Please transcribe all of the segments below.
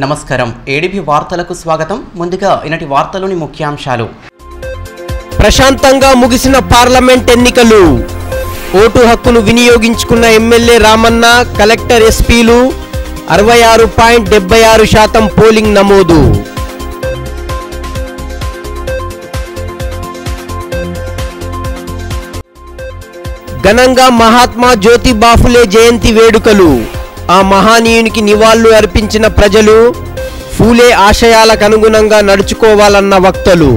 నమస్కారం ఏడీబీ వార్తలకు స్వాగతం. ముందుగా ఈనాటి వార్తలోని ముఖ్యాంశాలు. ప్రశాంతంగా ముగిసిన పార్లమెంట్ ఎన్నికలు. ఓటు హక్కును వినియోగించుకున్న ఎమ్మెల్యే రామన్న, కలెక్టర్ ఎస్పీలు 66.76% పోలింగ్ నమోదు. ఘనంగా మహాత్మా జ్యోతిబా ఫులే జయంతి వేడుకలు. ఆ మహానీయునికి నివాళులు అర్పించిన ప్రజలు ఫూలే ఆశయాలకు అనుగుణంగా నడుచుకోవాలన్న వక్తలు.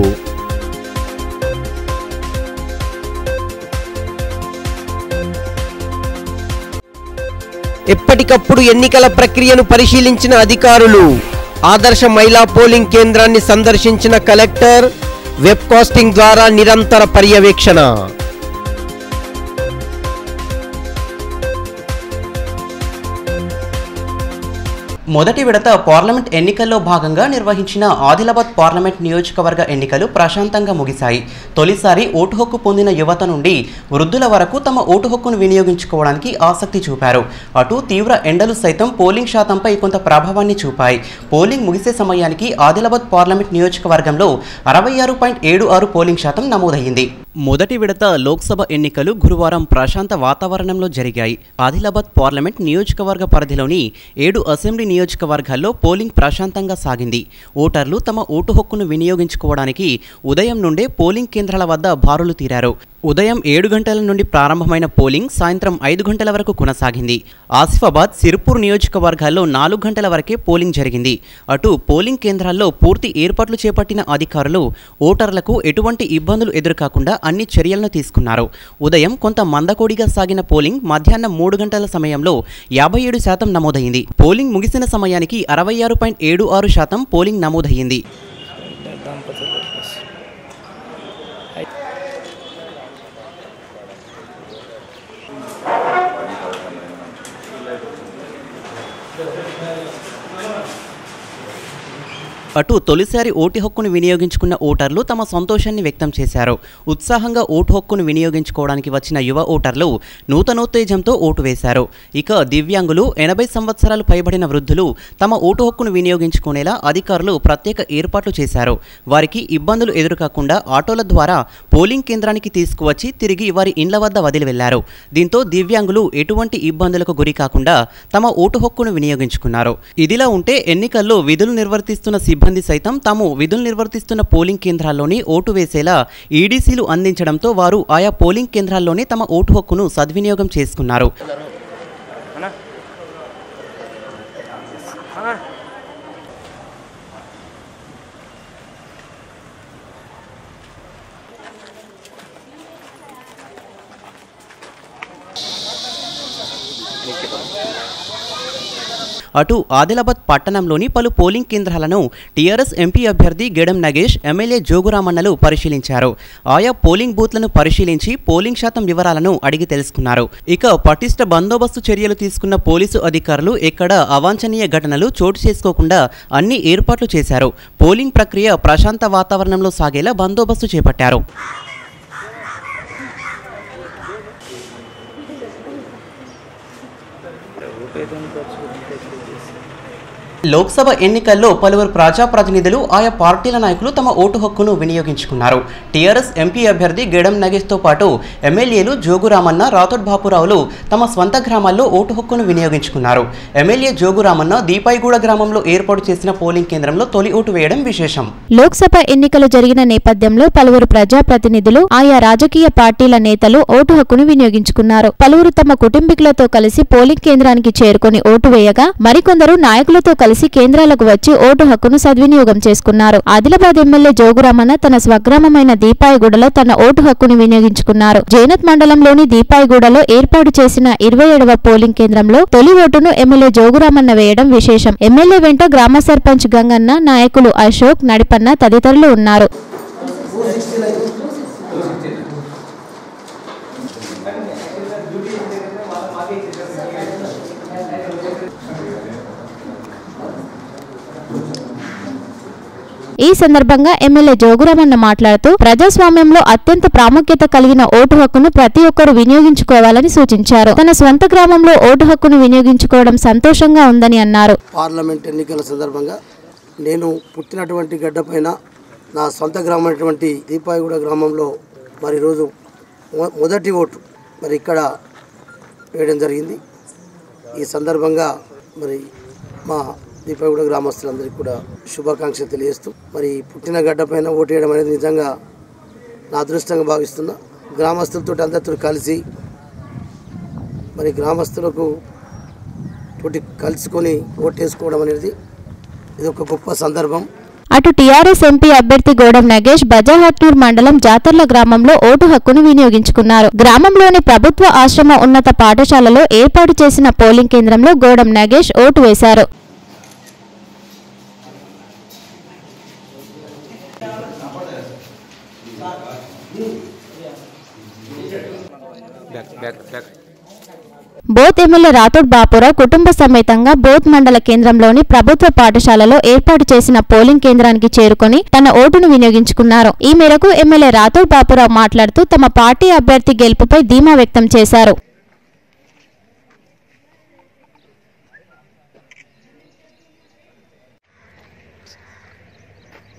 ఎప్పటికప్పుడు ఎన్నికల ప్రక్రియను పరిశీలించిన అధికారులు. ఆదర్శ మహిళా పోలింగ్ కేంద్రాన్ని సందర్శించిన కలెక్టర్. వెబ్ కాస్టింగ్ ద్వారా నిరంతర పర్యవేక్షణ. మొదటి విడత పార్లమెంట్ ఎన్నికల్లో భాగంగా నిర్వహించిన ఆదిలాబాద్ పార్లమెంట్ నియోజకవర్గ ఎన్నికలు ప్రశాంతంగా ముగిశాయి. తొలిసారి ఓటు హక్కు పొందిన యువత నుండి వృద్ధుల వరకు తమ ఓటు హక్కును వినియోగించుకోవడానికి ఆసక్తి చూపారు. అటు తీవ్ర ఎండలు సైతం పోలింగ్ శాతంపై కొంత ప్రభావాన్ని చూపాయి. పోలింగ్ ముగిసే సమయానికి ఆదిలాబాద్ పార్లమెంట్ నియోజకవర్గంలో 66.76 పోలింగ్ శాతం నమోదయ్యింది. మొదటి విడత లోక్సభ ఎన్నికలు గురువారం ప్రశాంత వాతావరణంలో జరిగాయి. ఆదిలాబాద్ పార్లమెంట్ నియోజకవర్గ పరిధిలోని 7 అసెంబ్లీ నియోజకవర్గాల్లో పోలింగ్ ప్రశాంతంగా సాగింది. ఓటర్లు తమ ఓటు హక్కును వినియోగించుకోవడానికి ఉదయం నుండే పోలింగ్ కేంద్రాల వద్ద బారులు తీరారు. ఉదయం 7 గంటల నుండి ప్రారంభమైన పోలింగ్ సాయంత్రం 5 గంటల వరకు కొనసాగింది. ఆసిఫాబాద్, సిర్పూర్ నియోజకవర్గాల్లో 4 గంటల వరకే పోలింగ్ జరిగింది. అటు పోలింగ్ కేంద్రాల్లో పూర్తి ఏర్పాట్లు చేపట్టిన అధికారులు ఓటర్లకు ఎటువంటి ఇబ్బందులు ఎదురుకాకుండా అన్ని చర్యలను తీసుకున్నారు. ఉదయం కొంత మందకోడిగా సాగిన పోలింగ్ మధ్యాహ్నం 3 గంటల సమయంలో 57% నమోదైంది. పోలింగ్ ముగిసిన సమయానికి 66.76% పోలింగ్ నమోదయ్యింది. అటు తొలిసారి ఓటు హక్కును వినియోగించుకున్న ఓటర్లు తమ సంతోషాన్ని వ్యక్తం చేశారు. ఉత్సాహంగా ఓటు హక్కును వినియోగించుకోవడానికి వచ్చిన యువ ఓటర్లు నూతనోత్తేజంతో ఓటు వేశారు. ఇక దివ్యాంగులు, 80 సంవత్సరాలు పైబడిన వృద్ధులు తమ ఓటు హక్కును వినియోగించుకునేలా అధికారులు ప్రత్యేక ఏర్పాట్లు చేశారు. వారికి ఇబ్బందులు ఎదురుకాకుండా ఆటోల ద్వారా పోలింగ్ కేంద్రానికి తీసుకువచ్చి తిరిగి వారి ఇండ్ల వద్ద వదిలి వెళ్లారు. దీంతో దివ్యాంగులు ఎటువంటి ఇబ్బందులకు గురి కాకుండా తమ ఓటు హక్కును వినియోగించుకున్నారు. ఇదిలా ఉంటే ఎన్నికల్లో విధులు నిర్వర్తిస్తున్న సిబ్బంది సైతం తాము విధులు నిర్వర్తిస్తున్న పోలింగ్ కేంద్రాల్లోనే ఓటు వేసేలా ఈడీసీలు అందించడంతో వారు ఆయా పోలింగ్ కేంద్రాల్లోనే తమ ఓటు హక్కును సద్వినియోగం చేసుకున్నారు. అటు ఆదిలాబాద్ పట్టణంలోని పలు పోలింగ్ కేంద్రాలను టీఆర్ఎస్ ఎంపీ అభ్యర్థి గెడం నగేష్, ఎమ్మెల్యే జోగురామన్నలు పరిశీలించారు. ఆయా పోలింగ్ బూత్లను పరిశీలించి పోలింగ్ శాతం వివరాలను అడిగి తెలుసుకున్నారు. ఇక పటిష్ట బందోబస్తు చర్యలు తీసుకున్న పోలీసు అధికారులు ఎక్కడా అవాంఛనీయ ఘటనలు చోటు చేసుకోకుండా అన్ని ఏర్పాట్లు చేశారు. పోలింగ్ ప్రక్రియ ప్రశాంత వాతావరణంలో సాగేలా బందోబస్తు చేపట్టారు. లోక్సభ ఎన్నికల్లో పలువురు ప్రజాప్రతినిధులు, ఆయా పార్టీల నాయకులు తమ ఓటు హక్కును వినియోగించుకున్నారు. టీఆర్ఎస్ ఎంపీ అభ్యర్థి గెడం నగేష్తో పాటు ఎమ్మెల్యేలు జోగురామన్న, రాథోడ్ బాపురావులు తమ స్వంత గ్రామాల్లో ఓటు హక్కును వినియోగించుకున్నారు. ఎమ్మెల్యే జోగురామన్న దీపాయిగూడ గ్రామంలో ఏర్పాటు చేసిన పోలింగ్ కేంద్రంలో తొలి ఓటు వేయడం విశేషం. లోక్సభ ఎన్నికలు జరిగిన నేపథ్యంలో పలువురు ప్రజాప్రతినిధులు, ఆయా రాజకీయ పార్టీల నేతలు ఓటు హక్కును వినియోగించుకున్నారు. పలువురు తమ కుటుంబీకులతో కలిసి పోలింగ్ కేంద్రానికి చేరుకుని ఓటు వేయగా, మరికొందరు నాయకులతో కలిసి కేంద్రాలకు వచ్చి ఓటు హక్కును సద్వినియోగం చేసుకున్నారు. ఆదిలాబాద్ ఎమ్మెల్యే జోగురామన్న తన స్వగ్రామమైన దీపాయిగూడలో తన ఓటు హక్కును వినియోగించుకున్నారు. జైనత్ మండలంలోని దీపాయిగూడలో ఏర్పాటు చేసిన 27వ పోలింగ్ కేంద్రంలో తొలి ఓటును ఎమ్మెల్యే జోగురామన్న వేయడం విశేషం. ఎమ్మెల్యే వెంట గ్రామ సర్పంచ్ గంగన్న, నాయకులు అశోక్, నడిపన్న తదితరులు ఉన్నారు. ఈ సందర్భంగా ఎమ్మెల్యే జోగురామన్న మాట్లాడుతూ ప్రజాస్వామ్యంలో అత్యంత ప్రాముఖ్యత కలిగిన ఓటు హక్కును ప్రతి ఒక్కరూ వినియోగించుకోవాలని సూచించారు. తన స్వంత గ్రామంలో ఓటు హక్కును వినియోగించుకోవడం సంతోషంగా ఉందని అన్నారు. పార్లమెంట్ ఎన్నికల సందర్భంగా నేను పుట్టినటువంటి గడ్డపైన నా సొంత గ్రామమైనటువంటి దీపాయగూడ గ్రామంలో మరి రోజు మొదటి ఓటు మరి ఇక్కడ వేయడం జరిగింది. ఈ సందర్భంగా మరి మా దీపాయగూడ గ్రామస్తులందరికీ కూడా శుభాకాంక్షలు తెలియజేస్తూ మరి పుట్టిన గడ్డపైన ఓటు వేయడం అనేది నిజంగా నా అదృష్టంగా భావిస్తున్నా. గ్రామస్తులతో అందరితో కలిసి మరి గ్రామస్తులకు తోటి కలుసుకొని ఓటేసుకోవడం అనేది ఇది ఒక గొప్ప సందర్భం. అటు టీఆర్ఎస్ ఎంపీ అభ్యర్థి గోడం నగేష్ బజాహట్నూర్ మండలం జాతర్ల గ్రామంలో ఓటు హక్కును వినియోగించుకున్నారు. గ్రామంలోని ప్రభుత్వ ఆశ్రమ ఉన్నత పాఠశాలలో ఏర్పాటు చేసిన పోలింగ్ కేంద్రంలో గోడం నగేష్ ఓటు వేశారు. బోత్ ఎమ్మెల్యే రాథోడ్ బాపురావు కుటుంబ సమేతంగా బోత్ మండల కేంద్రంలోని ప్రభుత్వ పాఠశాలలో ఏర్పాటు చేసిన పోలింగ్ కేంద్రానికి చేరుకొని తన ఓటును వినియోగించుకున్నారు. ఈ మేరకు ఎమ్మెల్యే రాథోడ్ బాపురావు మాట్లాడుతూ తమ పార్టీ అభ్యర్థి గెలుపుపై ధీమా వ్యక్తం చేశారు.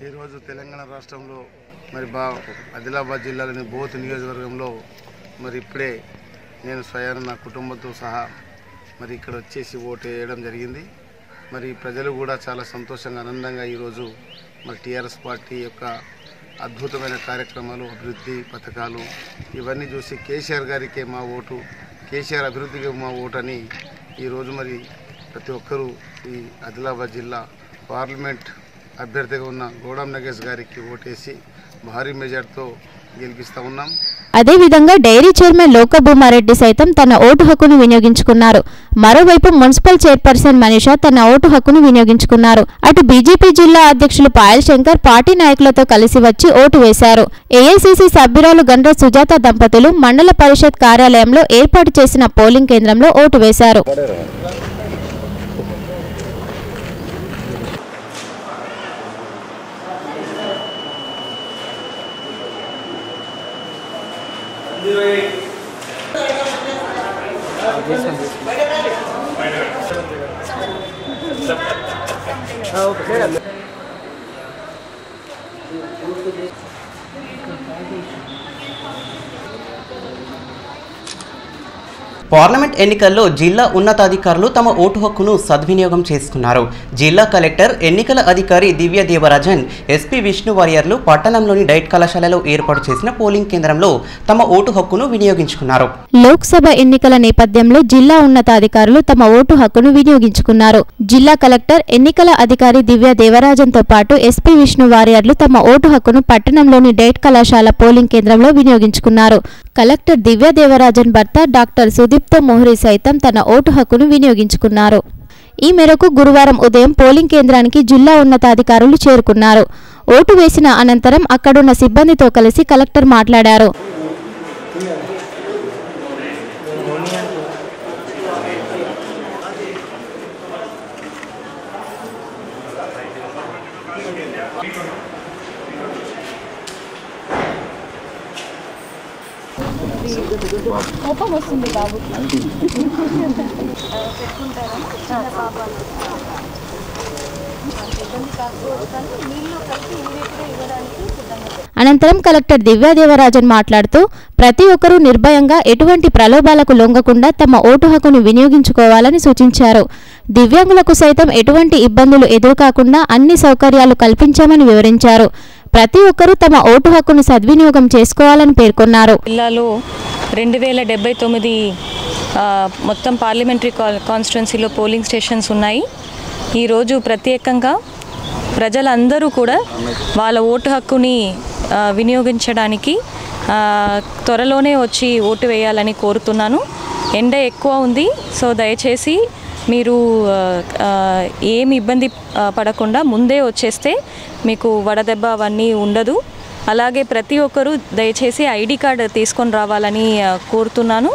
ఈరోజు తెలంగాణ రాష్ట్రంలో మరి ఆదిలాబాద్ జిల్లాలోని బోత్ నియోజకవర్గంలో మరి ఇప్పుడే నేను స్వయాన నా కుటుంబంతో సహా మరి ఇక్కడ వచ్చేసి ఓటు వేయడం జరిగింది. మరి ప్రజలు కూడా చాలా సంతోషంగా ఆనందంగా ఈరోజు మరి టీఆర్ఎస్ పార్టీ యొక్క అద్భుతమైన కార్యక్రమాలు, అభివృద్ధి పథకాలు ఇవన్నీ చూసి కేసీఆర్ గారికే మా ఓటు, కేసీఆర్ అభివృద్ధికి మా ఓటు అని ఈరోజు మరి ప్రతి ఒక్కరూ ఈ ఆదిలాబాద్ జిల్లా పార్లమెంట్ అభ్యర్థిగా ఉన్న గోడం నగేష్ గారికి ఓటేసి భారీ మెజార్టీతో గెలిపిస్తా ఉన్నాం. అదేవిధంగా డైరీ చైర్మన్ లోకభూమారెడ్డి సైతం తన ఓటు హక్కును వినియోగించుకున్నారు. మరోవైపు మున్సిపల్ చైర్పర్సన్ మనీషా తన ఓటు హక్కును వినియోగించుకున్నారు. అటు బీజేపీ జిల్లా అధ్యక్షులు పాయల్ శంకర్ పార్టీ నాయకులతో కలిసి వచ్చి ఓటు వేశారు. ఏఐసీసీ సభ్యురాలు గండ్ర సుజాత దంపతులు మండల పరిషత్ కార్యాలయంలో ఏర్పాటు చేసిన పోలింగ్ కేంద్రంలో ఓటు వేశారు. పార్లమెంట్ ఎన్నికల్లో జిల్లా ఉన్నతాధికారులు తమ ఓటు హక్కును సద్వినియోగం చేసుకున్నారు. జిల్లా కలెక్టర్, ఎన్నికల అధికారి దివ్య దేవరాజన్, ఎస్పీ విష్ణు వారియర్లు పట్టణంలోని డైట్ కళాశాలలో ఏర్పాటు చేసిన పోలింగ్ కేంద్రంలో తమ ఓటు హక్కును వినియోగించుకున్నారు. లోక్సభ ఎన్నికల నేపథ్యంలో జిల్లా ఉన్నతాధికారులు తమ ఓటు హక్కును వినియోగించుకున్నారు. జిల్లా కలెక్టర్, ఎన్నికల అధికారి దివ్య దేవరాజన్తో పాటు ఎస్పీ విష్ణు వారియర్లు తమ ఓటు హక్కును పట్టణంలోని డైట్ కళాశాల పోలింగ్ కేంద్రంలో వినియోగించుకున్నారు. కలెక్టర్ దివ్య దేవరాజన్ భర్త డాక్టర్ సుదీప్తో మోహరి సైతం తన ఓటు హక్కును వినియోగించుకున్నారు. ఈ మేరకు గురువారం ఉదయం పోలింగ్ కేంద్రానికి జిల్లా ఉన్నతాధికారులు చేరుకున్నారు. ఓటు వేసిన అనంతరం అక్కడున్న సిబ్బందితో కలిసి కలెక్టర్ మాట్లాడారు. కోపం వస్తుంది బాబు. అనంతరం కలెక్టర్ దివ్య దేవరాజన్ మాట్లాడుతూ ప్రతి ఒక్కరూ నిర్భయంగా ఎటువంటి ప్రలోభాలకు లొంగకుండా తమ ఓటు హక్కును వినియోగించుకోవాలని సూచించారు. దివ్యాంగులకు సైతం ఎటువంటి ఇబ్బందులు ఎదురుకాకుండా అన్ని సౌకర్యాలు కల్పించామని వివరించారు. ప్రతి ఒక్కరూ తమ ఓటు హక్కును సద్వినియోగం చేసుకోవాలని పేర్కొన్నారు. జిల్లాలో 2079 మొత్తం పార్లమెంటరీ కాన్స్టిట్యున్సీలో పోలింగ్ స్టేషన్స్ ఉన్నాయి. ఈరోజు ప్రత్యేకంగా ప్రజలందరూ కూడా వాళ్ళ ఓటు హక్కుని వినియోగించడానికి త్వరలోనే వచ్చి ఓటు వేయాలని కోరుతున్నాను. ఎండ ఎక్కువ ఉంది, సో దయచేసి మీరు ఏమి ఇబ్బంది పడకుండా ముందే వచ్చేస్తే మీకు వడదెబ్బ అవన్నీ ఉండదు. అలాగే ప్రతి ఒక్కరూ దయచేసి ఐడి కార్డు తీసుకొని రావాలని కోరుతున్నాను.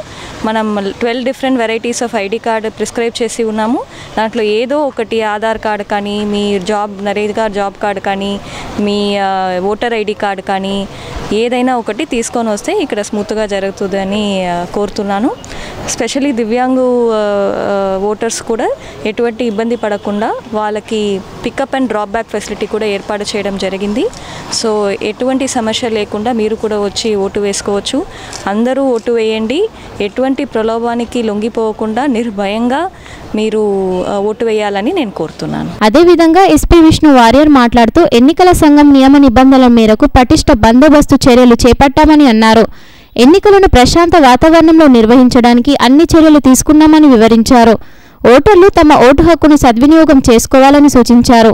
మనం 12 different varieties of ID card prescribe చేసి ఉన్నాము. దాంట్లో ఏదో ఒకటి ఆధార్ కార్డ్ కానీ, మీ నరేగా జాబ్ కార్డ్ కానీ, మీ ఓటర్ ఐడి కార్డ్ కానీ ఏదైనా ఒకటి తీసుకొని వస్తే ఇక్కడ స్మూత్గా జరుగుతుందని కోరుతున్నాను. స్పెషల్లీ దివ్యాంగు ఓటర్స్ కూడా ఎటువంటి ఇబ్బంది పడకుండా వాళ్ళకి pickup and drop back facility కూడా ఏర్పాటు చేయడం జరిగింది. సో ఎటువంటి సమస్య లేకుండా మీరు కూడా వచ్చి ఓటు వేసుకోవచ్చు. అందరూ ఓటు వేయండి. ఎటువంటి ప్రలోభానికి లొంగిపోకుండా నిర్భయంగా మీరు ఓటు వేయాలని నేను కోరుతున్నాను. అదేవిధంగా ఎస్పీ విష్ణు వారియర్ మాట్లాడుతూ ఎన్నికల సంఘం నియమ నిబంధనల మేరకు పటిష్ట బందోబస్తు చర్యలు చేపట్టామని అన్నారు. ఎన్నికలను ప్రశాంత వాతావరణంలో నిర్వహించడానికి అన్ని చర్యలు తీసుకున్నామని వివరించారు. ఓటర్లు తమ ఓటు హక్కును సద్వినియోగం చేసుకోవాలని సూచించారు.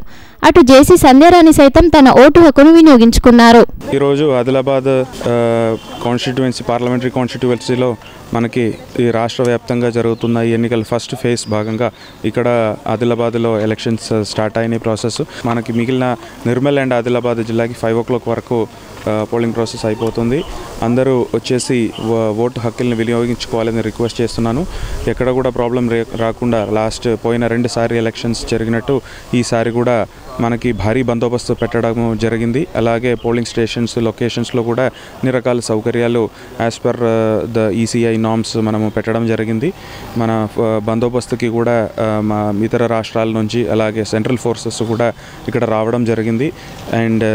అటు జేసీ సంధ్యారాణి సైతం తన ఓటు హక్కును వినియోగించుకున్నారు. ఈరోజు ఆదిలాబాద్ కాన్స్టిట్యుయెన్సీ పార్లమెంటరీ కాన్స్టిట్యుయెన్సీలో మనకి ఈ రాష్ట్ర వ్యాప్తంగా జరుగుతున్న ఈ ఎన్నికల ఫస్ట్ ఫేజ్ భాగంగా ఇక్కడ ఆదిలాబాద్లో ఎలక్షన్స్ స్టార్ట్ అయిన ప్రాసెస్ మనకి మిగిలిన నిర్మల్ అండ్ ఆదిలాబాద్ జిల్లాకి 5 o'clock వరకు పోలింగ్ ప్రాసెస్ అయిపోతుంది. అందరూ వచ్చేసి ఓటు హక్కుల్ని వినియోగించుకోవాలని రిక్వెస్ట్ చేస్తున్నాను. ఎక్కడ కూడా ప్రాబ్లం రాకుండా పోయిన 2 సారి ఎలక్షన్స్ జరిగినట్టు ఈసారి కూడా మనకి భారీ బందోబస్తు పెట్టడం జరిగింది. అలాగే పోలింగ్ స్టేషన్స్ లొకేషన్స్లో కూడా అన్ని రకాల సౌకర్యాలు as per the ECI norms మనము పెట్టడం జరిగింది. మన బందోబస్తుకి కూడా మా ఇతర రాష్ట్రాల నుంచి అలాగే సెంట్రల్ ఫోర్సెస్ కూడా ఇక్కడ రావడం జరిగింది. అండ్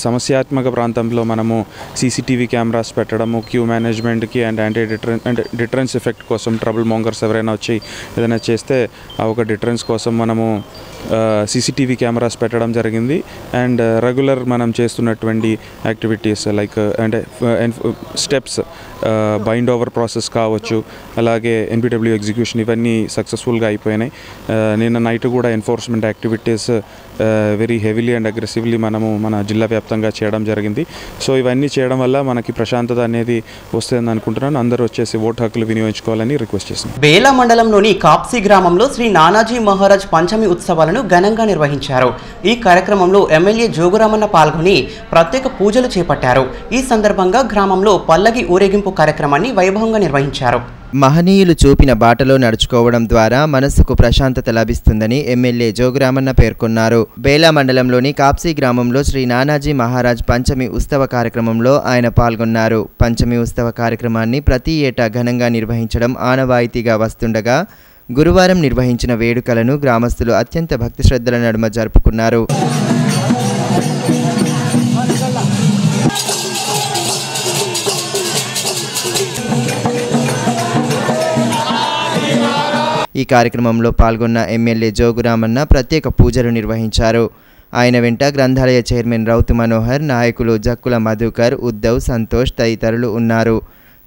సమస్యాత్మక ప్రాంతంలో మనము సీసీటీవీ కెమెరాస్ పెట్టడము క్యూ మేనేజ్మెంట్కి అండ్ డిటరెన్స్ ఎఫెక్ట్ కోసం ట్రబుల్ మోంగర్స్ ఎవరైనా వచ్చి ఏదైనా చేస్తే ఆ ఒక డిటరెన్స్ కోసం మనము సీసీటీవీ కెమెరాస్ పెట్టడం జరిగింది. అండ్ రెగ్యులర్ మనం చేస్తున్నటువంటి యాక్టివిటీస్ లైక్ అంటే స్టెప్స్ బైండ్ ఓవర్ ప్రాసెస్ కావచ్చు, అలాగే ఎన్పిడబ్ల్యూ ఎగ్జిక్యూషన్ ఇవన్నీ సక్సెస్ఫుల్గా అయిపోయినాయి. నిన్న నైట్ కూడా enforcement activities very heavily and aggressively మనము మన జిల్లా వ్యాప్తంగా చేయడం జరిగింది. సో ఇవన్నీ చేయడం వల్ల మనకి ప్రశాంతత అనేది వస్తుందని అనుకుంటున్నాను. అందరూ వచ్చేసి ఓటు హక్కులు వినియోగించుకోవాలని రిక్వెస్ట్ చేస్తున్నాను. బేలా మండలంలోని కాప్సీ గ్రామంలో శ్రీ నానాజీ మహారాజ్ పంచమి ఉత్సవాలను ఘనంగా నిర్వహించారు. ఈ కార్యక్రమంలో ఎమ్మెల్యే జోగురామన్న పాల్గొని ప్రత్యేక పూజలు చేపట్టారు. ఈ సందర్భంగా గ్రామంలో పల్లకి ఊరేగింపు కార్యక్రమాన్ని వైభవంగా నిర్వహించారు. మహనీయులు చూపిన బాటలో నడుచుకోవడం ద్వారా మనస్సుకు ప్రశాంతత లభిస్తుందని ఎమ్మెల్యే జోగురామన్న పేర్కొన్నారు. బేలా మండలంలోని కాప్సీ గ్రామంలో శ్రీ నానాజీ మహారాజ్ పంచమి ఉత్సవ కార్యక్రమంలో ఆయన పాల్గొన్నారు. పంచమి ఉత్సవ కార్యక్రమాన్ని ప్రతి ఏటా ఘనంగా నిర్వహించడం ఆనవాయితీగా వస్తుండగా గురువారం నిర్వహించిన వేడుకలను గ్రామస్తులు అత్యంత భక్తి శ్రద్ధల నడుమ జరుపుకున్నారు. ఈ కార్యక్రమంలో పాల్గొన్న ఎమ్మెల్యే జోగురామన్న ప్రత్యేక పూజలు నిర్వహించారు. ఆయన వెంట గ్రంథాలయ చైర్మన్ రౌతు మనోహర్, నాయకులు జక్కుల మధుకర్, ఉద్దవ్, సంతోష్ తదితరులు ఉన్నారు.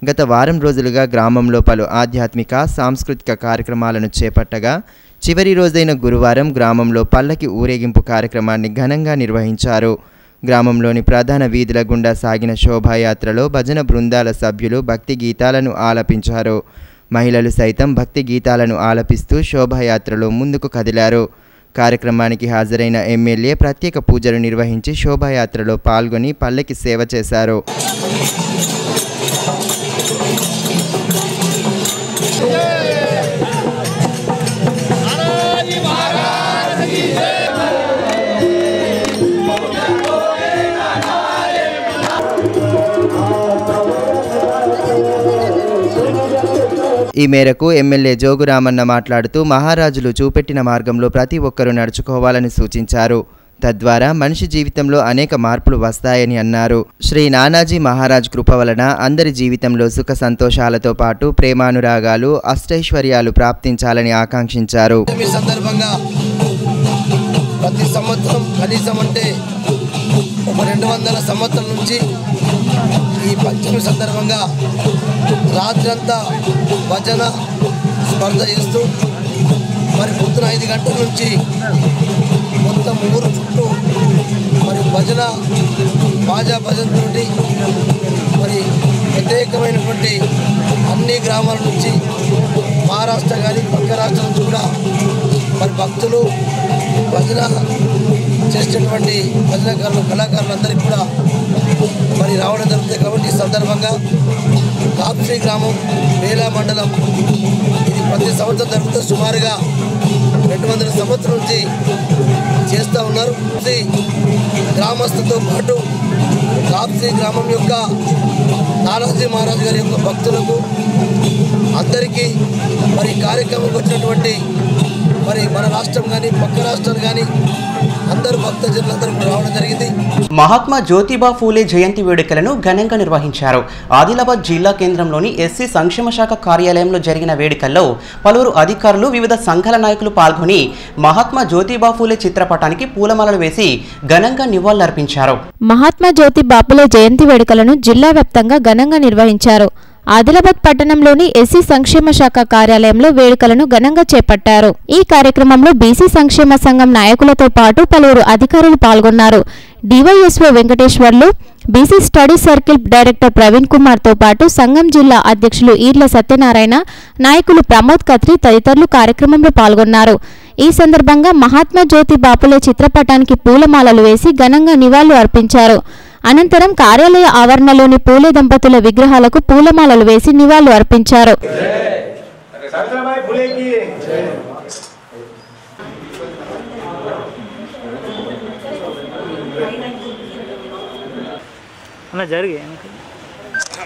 గత వారం రోజులుగా గ్రామంలో పలు ఆధ్యాత్మిక సాంస్కృతిక కార్యక్రమాలను చేపట్టగా చివరి రోజైన గురువారం గ్రామంలో పల్లకి ఊరేగింపు కార్యక్రమాన్ని ఘనంగా నిర్వహించారు. గ్రామంలోని ప్రధాన వీధుల గుండా సాగిన శోభాయాత్రలో భజన బృందాల సభ్యులు భక్తి గీతాలను ఆలపించారు. మహిళలు సైతం భక్తి గీతాలను ఆలపిస్తూ శోభాయాత్రలో ముందుకు కదిలారు. కార్యక్రమానికి హాజరైన ఎమ్మెల్యే ప్రత్యేక పూజలు నిర్వహించి శోభాయాత్రలో పాల్గొని పల్లకి సేవ చేశారు. ఈ మేరకు ఎమ్మెల్యే జోగురామన్న మాట్లాడుతూ మహారాజులు చూపెట్టిన మార్గంలో ప్రతి ఒక్కరూ నడుచుకోవాలని సూచించారు. తద్వారా మనిషి జీవితంలో అనేక మార్పులు వస్తాయని అన్నారు. శ్రీ నానాజీ మహారాజ్ కృప వలన అందరి జీవితంలో సుఖ సంతోషాలతో పాటు ప్రేమానురాగాలు అష్టైశ్వర్యాలు ప్రాప్తించాలని ఆకాంక్షించారు. ప్రతి సంవత్సరం కనీసం అంటే 200 సంవత్సరాల నుంచి ఈ పంచమి సందర్భంగా రాత్రంతా భజన స్పర్ధ చేస్తూ మరి పొద్దున 5 గంటల నుంచి మొత్తం ఊరు చుట్టూ మరి భజన బాజా భజనతోటి మరి ప్రత్యేకమైనటువంటి అన్ని గ్రామాల నుంచి మహారాష్ట్ర కానీ పక్క రాష్ట్రాల నుంచి కూడా మరి భక్తులు భజన చేసేటువంటి భజనకారులు కళాకారులందరికీ కూడా మరి రావడం జరుగుతుంది. కాబట్టి ఈ సందర్భంగా కాప్శ్రీ గ్రామం వేలా మండలం ఇది ప్రతి సంవత్సరం జరుగుతూ సుమారుగా 200 సంవత్సరం నుంచి చేస్తూ ఉన్నారు. గ్రామస్తులతో పాటు కాప్శ్రీ గ్రామం యొక్క నానాజీ మహారాజ్ గారి యొక్క భక్తులకు అందరికీ మరి కార్యక్రమంకి వచ్చినటువంటి మరి మన రాష్ట్రం కానీ పక్క రాష్ట్రాలు కానీ అందరూ భక్తజనులందరూ రావడం జరిగింది. మహాత్మా జ్యోతిబా ఫూలే జయంతి వేడుకలను ఘనంగా నిర్వహించారు. ఆదిలాబాద్ జిల్లా కేంద్రంలోని ఎస్సీ సంక్షేమ శాఖ కార్యాలయంలో జరిగిన వేడుకల్లో పలువురు అధికారులు వివిధ సంఘాల నాయకులు పాల్గొని మహాత్మా జ్యోతిబా ఫూలే చిత్రపటానికి పూలమాలలు వేసి ఘనంగా నివాళులర్పించారు. మహాత్మా జ్యోతి బాపులే జయంతి వేడుకలను జిల్లా వ్యాప్తంగా ఘనంగా నిర్వహించారు. ఆదిలాబాద్ పట్టణంలోని ఎస్సీ సంక్షేమ శాఖ కార్యాలయంలో వేడుకలను ఘనంగా చేపట్టారు. ఈ కార్యక్రమంలో బీసీ సంక్షేమ సంఘం నాయకులతో పాటు పలువురు అధికారులు పాల్గొన్నారు. DYSO Venkateswarlu, BC study circle director Praveen Kumar తో పాటు సంఘం జిల్లా అధ్యక్షులు ఈర్ల సత్యనారాయణ, నాయకులు ప్రమోద్ ఖత్రి తదితరులు కార్యక్రమంలో పాల్గొన్నారు. ఈ సందర్భంగా మహాత్మా జ్యోతి బాపులే చిత్రపటానికి పూలమాలలు వేసి ఘనంగా నివాళులు అర్పించారు. అనంతరం కార్యాలయ ఆవరణలోని పూలే దంపతుల విగ్రహాలకు పూలమాలలు వేసి నివాళులు అర్పించారు.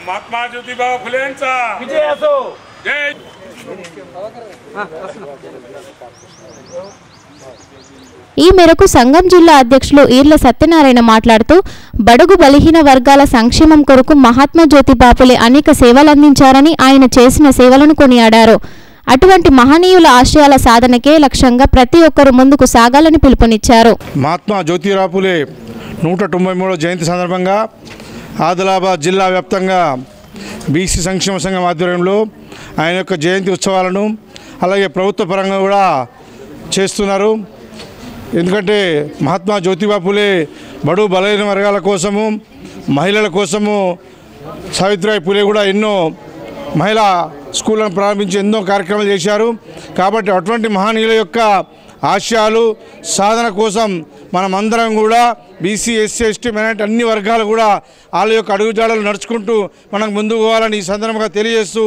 महात्मा ज्योतिबा फुलेंचा विजय असो. जय. ఈ మేరకు సంఘం జిల్లా అధ్యక్షులు ఈర్ల సత్యనారాయణ మాట్లాడుతూ బడుగు బలహీన వర్గాల సంక్షేమం కొరకు మహాత్మా జ్యోతి బాపులే అనేక సేవలందించారని, ఆయన చేసిన సేవలను కొనియాడారు. అటువంటి మహనీయుల ఆశయాల సాధనకే లక్ష్యంగా ప్రతి ఒక్కరూ ముందుకు సాగాలని పిలుపునిచ్చారు. మహాత్మా జ్యోతిబా ఫూలే 193వ జయంతి సందర్భంగా ఆదిలాబాద్ జిల్లా వ్యాప్తంగా బీసీ సంక్షేమ సంఘం ఆధ్వర్యంలో ఆయన యొక్క జయంతి ఉత్సవాలను అలాగే ప్రభుత్వ పరంగా కూడా చేస్తున్నారు. ఎందుకంటే మహాత్మా జ్యోతిబా ఫూలే బడుగు బలహీన వర్గాల కోసము, మహిళల కోసము సావిత్రిబాయి ఫూలే కూడా ఎన్నో మహిళా స్కూళ్ళను ప్రారంభించి ఎన్నో కార్యక్రమాలు చేశారు. కాబట్టి అటువంటి మహనీయుల యొక్క ఆశయాలు సాధన కోసం మనమందరం కూడా బీసీ, ఎస్సీ, ఎస్టీ, మైనారిటీ అన్ని వర్గాలు కూడా వాళ్ళ యొక్క అడుగుజాడలు నడుచుకుంటూ మనం ముందుకు పోవాలని ఈ సందర్భంగా తెలియజేస్తూ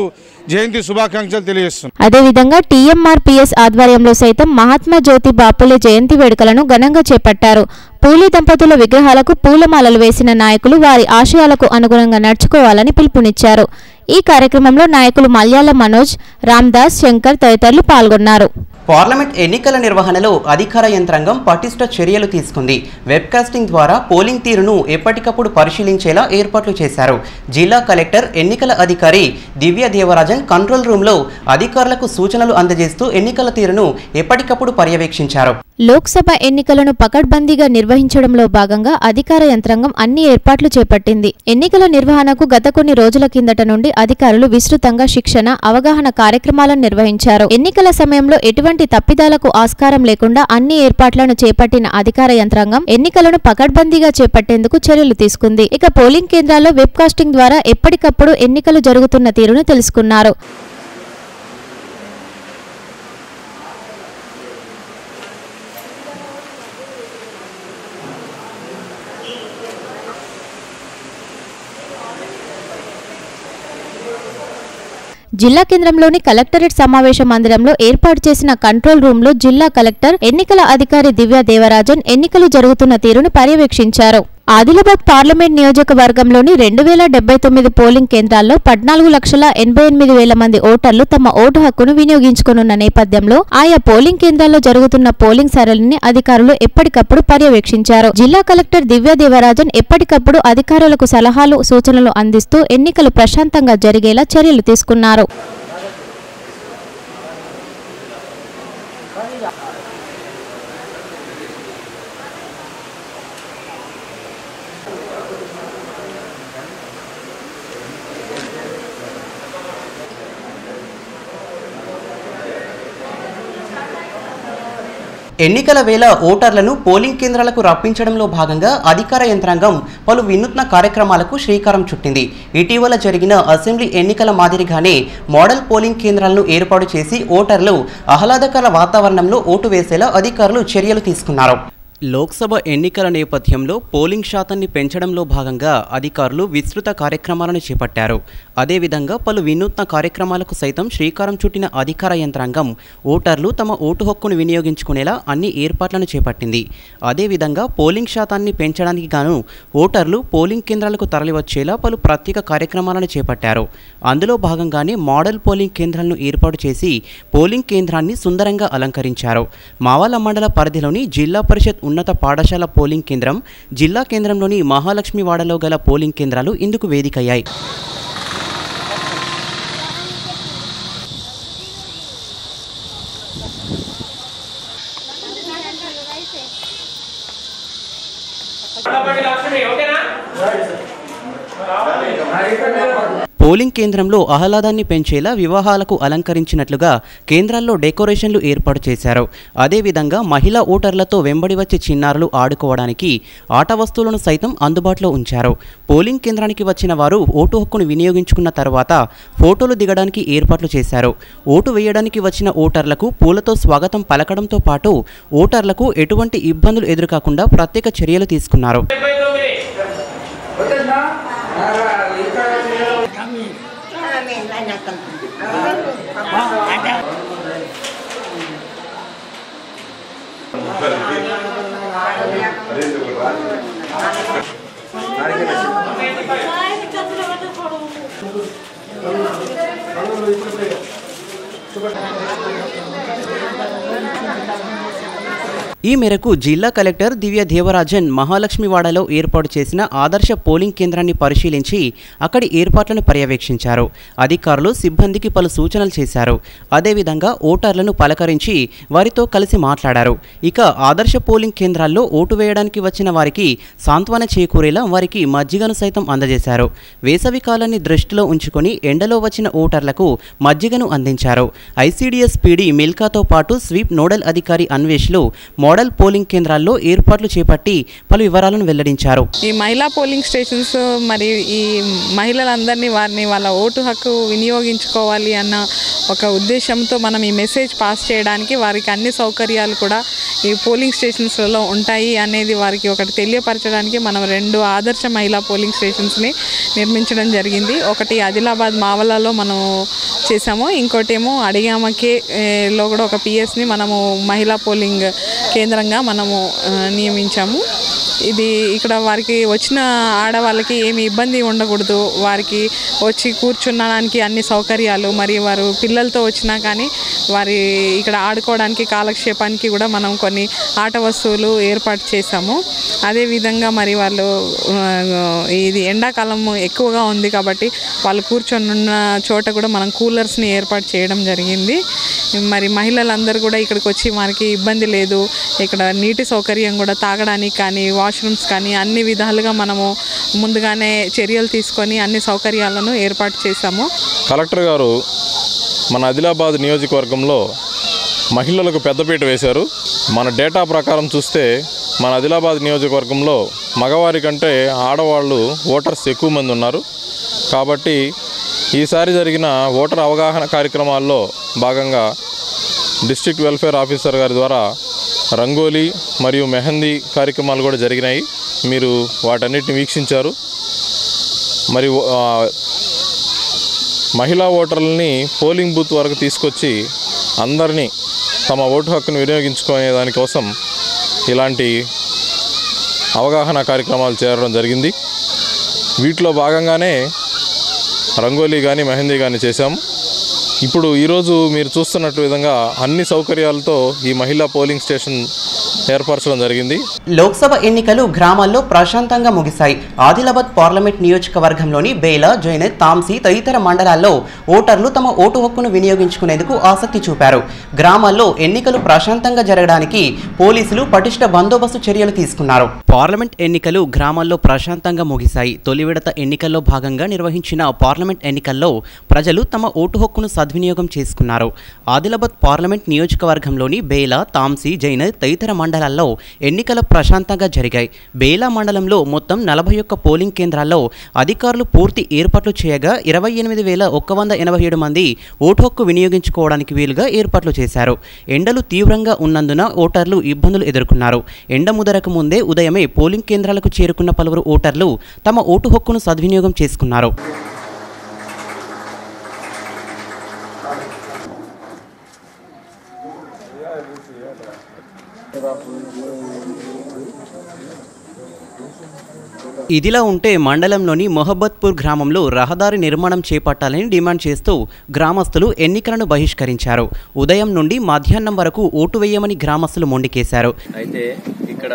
జయంతి శుభాకాంక్షలు తెలియజేస్తున్నాం. అదేవిధంగా టీఎంఆర్పీఎస్ ఆధ్వర్యంలో సైతం మహాత్మా జ్యోతి బాపులే జయంతి వేడుకలను ఘనంగా చేపట్టారు. పూలే దంపతుల విగ్రహాలకు పూలమాలలు వేసిన నాయకులు వారి ఆశయాలకు అనుగుణంగా నడుచుకోవాలని పిలుపునిచ్చారు. ఈ కార్యక్రమంలో నాయకులు మల్యాల మనోజ్, రామ్దాస్, శంకర్ తదితరులు పాల్గొన్నారు. పార్లమెంట్ ఎన్నికల నిర్వహణలో అధికార యంత్రాంగం పటిష్ట చర్యలు తీసుకుంది. వెబ్కాస్టింగ్ ద్వారా పోలింగ్ తీరును ఎప్పటికప్పుడు పరిశీలించేలా ఏర్పాట్లు చేశారు. జిల్లా కలెక్టర్, ఎన్నికల అధికారి దివ్య దేవరాజన్ కంట్రోల్ రూమ్లో అధికారులకు సూచనలు అందజేస్తూ ఎన్నికల తీరును ఎప్పటికప్పుడు పర్యవేక్షించారు. లోక్సభ ఎన్నికలను పకడ్బందీగా నిర్వహించడంలో భాగంగా అధికార యంత్రాంగం అన్ని ఏర్పాట్లు చేపట్టింది. ఎన్నికల నిర్వహణకు గత కొన్ని రోజుల కిందట నుండి అధికారులు విస్తృతంగా శిక్షణ, అవగాహన కార్యక్రమాలను నిర్వహించారు. ఎన్నికల సమయంలో ఎటువంటి తప్పిదాలకు ఆస్కారం లేకుండా అన్ని ఏర్పాట్లను చేపట్టిన అధికార యంత్రాంగం ఎన్నికలను పకడ్బందీగా చేపట్టేందుకు చర్యలు తీసుకుంది. ఇక పోలింగ్ కేంద్రాల్లో వెబ్కాస్టింగ్ ద్వారా ఎప్పటికప్పుడు ఎన్నికలు జరుగుతున్న తీరును తెలుసుకున్నారు. జిల్లా కేంద్రంలోని కలెక్టరేట్ సమావేశ మందిరంలో ఏర్పాటు చేసిన కంట్రోల్ రూమ్లో జిల్లా కలెక్టర్, ఎన్నికల అధికారి దివ్య దేవరాజన్ ఎన్నికలు జరుగుతున్న తీరును పర్యవేక్షించారు. ఆదిలాబాద్ పార్లమెంట్ నియోజకవర్గంలోని 2079 పోలింగ్ కేంద్రాల్లో 14,88,000 మంది ఓటర్లు తమ ఓటు హక్కును వినియోగించుకోనున్న నేపథ్యంలో ఆయా పోలింగ్ కేంద్రాల్లో జరుగుతున్న పోలింగ్ సరళిని అధికారులు ఎప్పటికప్పుడు పర్యవేక్షించారు. జిల్లా కలెక్టర్ దివ్య దేవరాజన్ ఎప్పటికప్పుడు అధికారులకు సలహాలు, సూచనలు అందిస్తూ ఎన్నికలు ప్రశాంతంగా జరిగేలా చర్యలు తీసుకున్నారు. ఎన్నికల వేళ ఓటర్లను పోలింగ్ కేంద్రాలకు రప్పించడంలో భాగంగా అధికార యంత్రాంగం పలు వినూత్న కార్యక్రమాలకు శ్రీకారం చుట్టింది. ఇటీవల జరిగిన అసెంబ్లీ ఎన్నికల మాదిరిగానే మోడల్ పోలింగ్ కేంద్రాలను ఏర్పాటు చేసి ఓటర్లు ఆహ్లాదకర వాతావరణంలో ఓటు వేసేలా అధికారులు చర్యలు తీసుకున్నారు. లోక్సభ ఎన్నికల నేపథ్యంలో పోలింగ్ శాతాన్ని పెంచడంలో భాగంగా అధికారులు విస్తృత కార్యక్రమాలను చేపట్టారు. అదేవిధంగా పలు వినూత్న కార్యక్రమాలకు సైతం శ్రీకారం చుట్టిన అధికార యంత్రాంగం ఓటర్లు తమ ఓటు హక్కును వినియోగించుకునేలా అన్ని ఏర్పాట్లను చేపట్టింది. అదేవిధంగా పోలింగ్ శాతాన్ని పెంచడానికి గాను ఓటర్లు పోలింగ్ కేంద్రాలకు తరలివచ్చేలా పలు ప్రత్యేక కార్యక్రమాలను చేపట్టారు. అందులో భాగంగానే మోడల్ పోలింగ్ కేంద్రాలను ఏర్పాటు చేసి పోలింగ్ కేంద్రాన్ని సుందరంగా అలంకరించారు. మావల మండల పరిధిలోని జిల్లా పరిషత్ ఉన్నత పాఠశాల పోలింగ్ కేంద్రం, జిల్లా కేంద్రంలోని మహాలక్ష్మివాడలో గల పోలింగ్ కేంద్రాలు ఇందుకు వేదికయ్యాయి. పోలింగ్ కేంద్రంలో ఆహ్లాదాన్ని పెంచేలా వివాహాలకు అలంకరించినట్లుగా కేంద్రాల్లో డెకరేషన్లు ఏర్పాటు చేశారు. అదేవిధంగా మహిళా ఓటర్లతో వెంబడి వచ్చే చిన్నారులు ఆడుకోవడానికి ఆట వస్తువులను సైతం అందుబాటులో ఉంచారు. పోలింగ్ కేంద్రానికి వచ్చిన వారు ఓటు హక్కును వినియోగించుకున్న తర్వాత ఫోటోలు దిగడానికి ఏర్పాట్లు చేశారు. ఓటు వేయడానికి వచ్చిన ఓటర్లకు పూలతో స్వాగతం పలకడంతో పాటు ఓటర్లకు ఎటువంటి ఇబ్బందులు ఎదురుకాకుండా ప్రత్యేక చర్యలు తీసుకున్నారు. ఈ మేరకు జిల్లా కలెక్టర్ దివ్య దేవరాజన్ మహాలక్ష్మివాడలో ఏర్పాటు చేసిన ఆదర్శ పోలింగ్ కేంద్రాన్ని పరిశీలించి అక్కడి ఏర్పాట్లను పర్యవేక్షించారు. అధికారులు సిబ్బందికి పలు సూచనలు చేశారు. అదేవిధంగా ఓటర్లను పలకరించి వారితో కలిసి మాట్లాడారు. ఇక ఆదర్శ పోలింగ్ కేంద్రాల్లో ఓటు వేయడానికి వచ్చిన వారికి సాంత్వన చేకూరేలా వారికి మజ్జిగను సైతం అందజేశారు. వేసవి కాలాన్ని దృష్టిలో ఉంచుకొని ఎండలో వచ్చిన ఓటర్లకు మజ్జిగను అందించారు. ఐసీడీఎస్ పీడీ మిల్కాతో పాటు స్వీప్ నోడల్ అధికారి అన్వేష్లు మోడల్ పోలింగ్ కేంద్రాల్లో ఏర్పాట్లు చేపట్టి పలు వివరాలను వెల్లడించారు. ఈ మహిళా పోలింగ్ స్టేషన్స్ మరి ఈ మహిళలందరినీ వారిని వాళ్ళ ఓటు హక్కు వినియోగించుకోవాలి అన్న ఒక ఉద్దేశంతో మనం ఈ మెసేజ్ పాస్ చేయడానికి వారికి అన్ని సౌకర్యాలు కూడా ఈ పోలింగ్ స్టేషన్స్లలో ఉంటాయి అనేది వారికి ఒకటి తెలియపరచడానికి మనం 2 ఆదర్శ మహిళా పోలింగ్ స్టేషన్స్ని నిర్మించడం జరిగింది. ఒకటి ఆదిలాబాద్ మావలలో మనం చేసాము, ఇంకోటేమో అడిగామకేలో కూడా ఒక పిఎస్ని మనము మహిళా పోలింగ్ కేంద్రంగా మనము నియమించాము. ఇది ఇక్కడ వారికి వచ్చిన ఆడవాళ్ళకి ఏమి ఇబ్బంది ఉండకూడదు, వారికి వచ్చి కూర్చునడానికి అన్ని సౌకర్యాలు, మరి వారు పిల్లలతో వచ్చినా కానీ వారి ఇక్కడ ఆడుకోవడానికి కాలక్షేపానికి కూడా మనం కొన్ని ఆట వస్తువులు ఏర్పాటు చేశాము. అదేవిధంగా మరి వాళ్ళు ఇది ఎండాకాలం ఎక్కువగా ఉంది కాబట్టి వాళ్ళు కూర్చొని ఉన్న చోట కూడా మనం కూలర్స్ని ఏర్పాటు చేయడం జరిగింది. మరి మహిళలందరూ కూడా ఇక్కడికి వచ్చి మనకి ఇబ్బంది లేదు, ఇక్కడ నీటి సౌకర్యం కూడా తాగడానికి కానీ వాష్రూమ్స్ కానీ అన్ని విధాలుగా మనము ముందుగానే చర్యలు తీసుకొని అన్ని సౌకర్యాలను ఏర్పాటు చేశాము. కలెక్టర్ గారు మన ఆదిలాబాద్ నియోజకవర్గంలో మహిళలకు పెద్దపీట వేశారు. మన డేటా ప్రకారం చూస్తే మన ఆదిలాబాద్ నియోజకవర్గంలో మగవారి కంటే ఆడవాళ్ళు ఓటర్స్ ఎక్కువ మంది ఉన్నారు. కాబట్టి ఈసారి జరిగిన ఓటర్ అవగాహన కార్యక్రమాల్లో భాగంగా డిస్ట్రిక్ట్ వెల్ఫేర్ ఆఫీసర్ గారి ద్వారా రంగోలీ మరియు మెహందీ కార్యక్రమాలు కూడా జరిగినాయి. మీరు వాటన్నిటిని వీక్షించారు. మరి మహిళా ఓటర్లని పోలింగ్ బూత్ వరకు తీసుకొచ్చి అందరినీ తమ ఓటు హక్కును వినియోగించుకునే దానికోసం ఇలాంటి అవగాహన కార్యక్రమాలు చేయడం జరిగింది. వీటిలో భాగంగానే రంగోలీ కానీ మెహందీ కానీ చేశాము. ఇప్పుడు ఈరోజు మీరు చూస్తున్నట్టు విధంగా అన్ని సౌకర్యాలతో ఈ మహిళా పోలింగ్ స్టేషన్ ఏర్పరచడం జరిగింది. లోక్సభ ఎన్నికలు గ్రామాల్లో ప్రశాంతంగా ముగిశాయి. ఆదిలాబాద్ పార్లమెంట్ నియోజకవర్గంలోని బేలా, జైనత్, తాంసీ తదితర మండలాల్లో ఓటర్లు తమ ఓటు హక్కును వినియోగించుకునేందుకు ఆసక్తి చూపారు. గ్రామాల్లో ఎన్నికలు ప్రశాంతంగా జరగడానికి పోలీసులు పటిష్ట బందోబస్తు చర్యలు తీసుకున్నారు. పార్లమెంట్ ఎన్నికలు గ్రామాల్లో ప్రశాంతంగా ముగిశాయి. తొలి విడత ఎన్నికల్లో భాగంగా నిర్వహించిన పార్లమెంట్ ఎన్నికల్లో ప్రజలు తమ ఓటు హక్కును సద్వినియోగం చేసుకున్నారు. ఆదిలాబాద్ పార్లమెంట్ నియోజకవర్గంలోని బేలా, తాంసీ, జైనత్ తదితర మండలాల్లో ఎన్నికలు ప్రశాంతంగా జరిగాయి. బేలా మండలంలో మొత్తం 41 పోలింగ్ కేంద్రాల్లో అధికారులు పూర్తి ఏర్పాట్లు చేయగా 28,187 మంది ఓటు హక్కు వినియోగించుకోవడానికి వీలుగా ఏర్పాట్లు చేశారు. ఎండలు తీవ్రంగా ఉన్నందున ఓటర్లు ఇబ్బందులు ఎదుర్కొన్నారు. ఎండ ముదరకు ముందే ఉదయమే పోలింగ్ కేంద్రాలకు చేరుకున్న పలువురు ఓటర్లు తమ ఓటు హక్కును సద్వినియోగం చేసుకున్నారు. ఇదిలా ఉంటే మండలంలోని మొహబ్బత్పూర్ గ్రామంలో రహదారి నిర్మాణం చేపట్టాలని డిమాండ్ చేస్తూ గ్రామస్తులు ఎన్నికలను బహిష్కరించారు. ఉదయం నుండి మధ్యాహ్నం వరకు ఓటు వేయమని గ్రామస్తులు మొండికేశారు. అయితే ఇక్కడ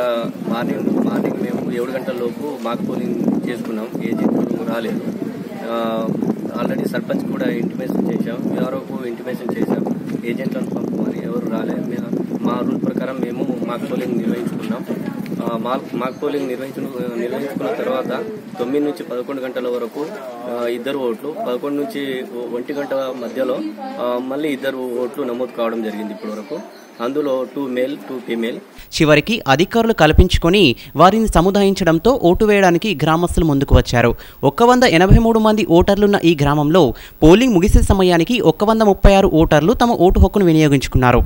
మార్నింగ్ మేము 7 గంటల లోపు మాకు పోలింగ్ చేసుకున్నాం. ఏజెంట్లు రాలేదు. ఆల్రెడీ సర్పంచ్ కూడా ఇంటిమేషన్ చేశాం, ఎవరోకు ఇంటిమేషన్ చేశాం, ఏజెంట్లను పంపమని. ఎవరు రాలేదు. మా రూల్ ప్రకారం మేము మాక్ పోలింగ్ నిర్వహించుకున్నాం. మాక్ పోలింగ్ నిర్వహించుకున్న తర్వాత 9 నుంచి 11 గంటల వరకు 2 ఓట్లు, 11 నుంచి 1 గంట మధ్యలో మళ్ళీ 2 ఓట్లు నమోదు కావడం జరిగింది ఇప్పటి వరకు. అందులో 2 మేల్ 2 ఫీమేల్. చివరికి అధికారులు కల్పించుకొని వారిని సముదాయించడంతో ఓటు వేయడానికి గ్రామస్తులు ముందుకు వచ్చారు. 183 మంది ఓటర్లున్న ఈ గ్రామంలో పోలింగ్ ముగిసే సమయానికి 136 ఓటర్లు తమ ఓటు హక్కును వినియోగించుకున్నారు.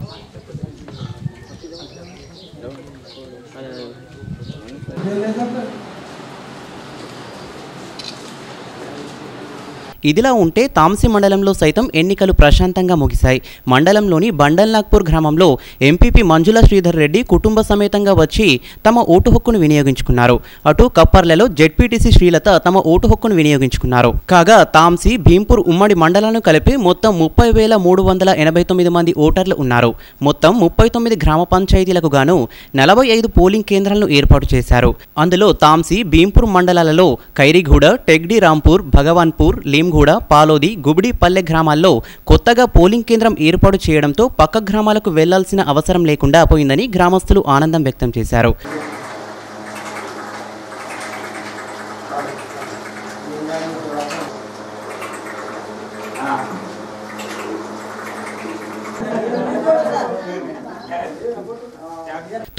ఇదిలా ఉంటే తాంసీ మండలంలో సైతం ఎన్నికలు ప్రశాంతంగా ముగిశాయి. మండలంలోని బండల్నాగ్పూర్ గ్రామంలో ఎంపీపీ మంజుల శ్రీధర్ రెడ్డి కుటుంబ సమేతంగా వచ్చి తమ ఓటు హక్కును వినియోగించుకున్నారు. అటు కప్పర్లలో జెడ్పీటీసీ శ్రీలత తమ ఓటు హక్కును వినియోగించుకున్నారు. కాగా తాంసీ, భీంపూర్ ఉమ్మడి మండలాలను కలిపి మొత్తం 30,389 మంది ఓటర్లు ఉన్నారు. మొత్తం 39 గ్రామ పంచాయతీలకు గాను 45 పోలింగ్ కేంద్రాలను ఏర్పాటు చేశారు. అందులో తాంసీ, భీంపూర్ మండలాలలో ఖైరీగూడ, టెగ్డి రాంపూర్, భగవాన్పూర్, లీంగూడ, పాలోది, గుబిడిపల్లె గ్రామాల్లో కొత్తగా పోలింగ్ కేంద్రం ఏర్పాటు చేయడంతో పక్క గ్రామాలకు వెళ్లాల్సిన అవసరం లేకుండా పోయిందని గ్రామస్తులు ఆనందం వ్యక్తం చేశారు.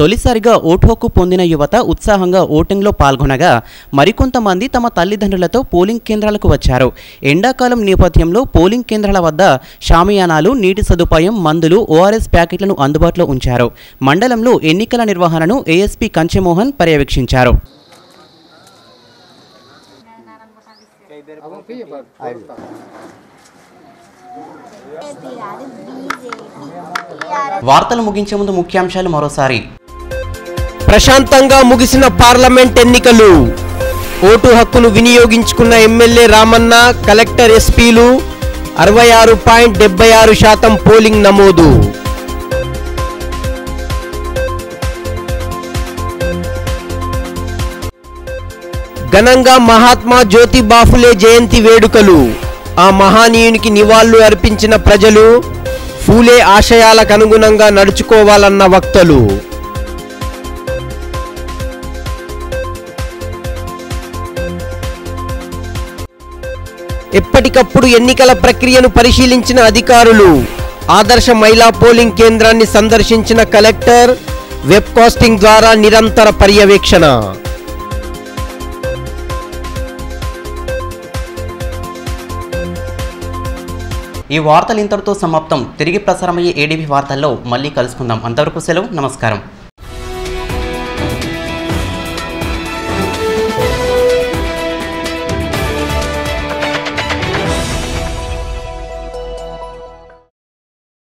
తొలిసారిగా ఓటు హక్కు పొందిన యువత ఉత్సాహంగా ఓటింగ్లో పాల్గొనగా మరికొంతమంది తమ తల్లిదండ్రులతో పోలింగ్ కేంద్రాలకు వచ్చారు. ఎండాకాలం నేపథ్యంలో పోలింగ్ కేంద్రాల వద్ద షామియానాలు, నీటి సదుపాయం, మందులు, ఓఆర్ఎస్ ప్యాకెట్లను అందుబాటులో ఉంచారు. మండలంలో ఎన్నికల నిర్వహణను ఏఎస్పీ కంచెమోహన్ పర్యవేక్షించారు. వార్తలు ముగించే ముందు ముఖ్యాంశాలు మరోసారి. ప్రశాంతంగా ముగిసిన పార్లమెంట్ ఎన్నికలు. ఓటు హక్కును వినియోగించుకున్న ఎమ్మెల్యే రామన్న, కలెక్టర్, ఎస్పీలు 66.76% పోలింగ్ నమోదు. ఘనంగా మహాత్మా జ్యోతిబా ఫులే జయంతి వేడుకలు. ఆ మహానీయునికి నివాళులు అర్పించిన ప్రజలు. ఫూలే ఆశయాలకు అనుగుణంగా నడుచుకోవాలన్న వక్తలు. ఎప్పటికప్పుడు ఎన్నికల ప్రక్రియను పరిశీలించిన అధికారులు. ఆదర్శ మహిళా పోలింగ్ కేంద్రాన్ని సందర్శించిన కలెక్టర్. వెబ్ కాస్టింగ్ ద్వారా నిరంతర పర్యవేక్షణ. ఈ వార్తలు ఇంతటితో సమాప్తం. తిరిగి ప్రసారమయ్యే ఏడీబీ వార్తల్లో మళ్ళీ కలుసుకుందాం. అంతవరకు సెలవు. నమస్కారం.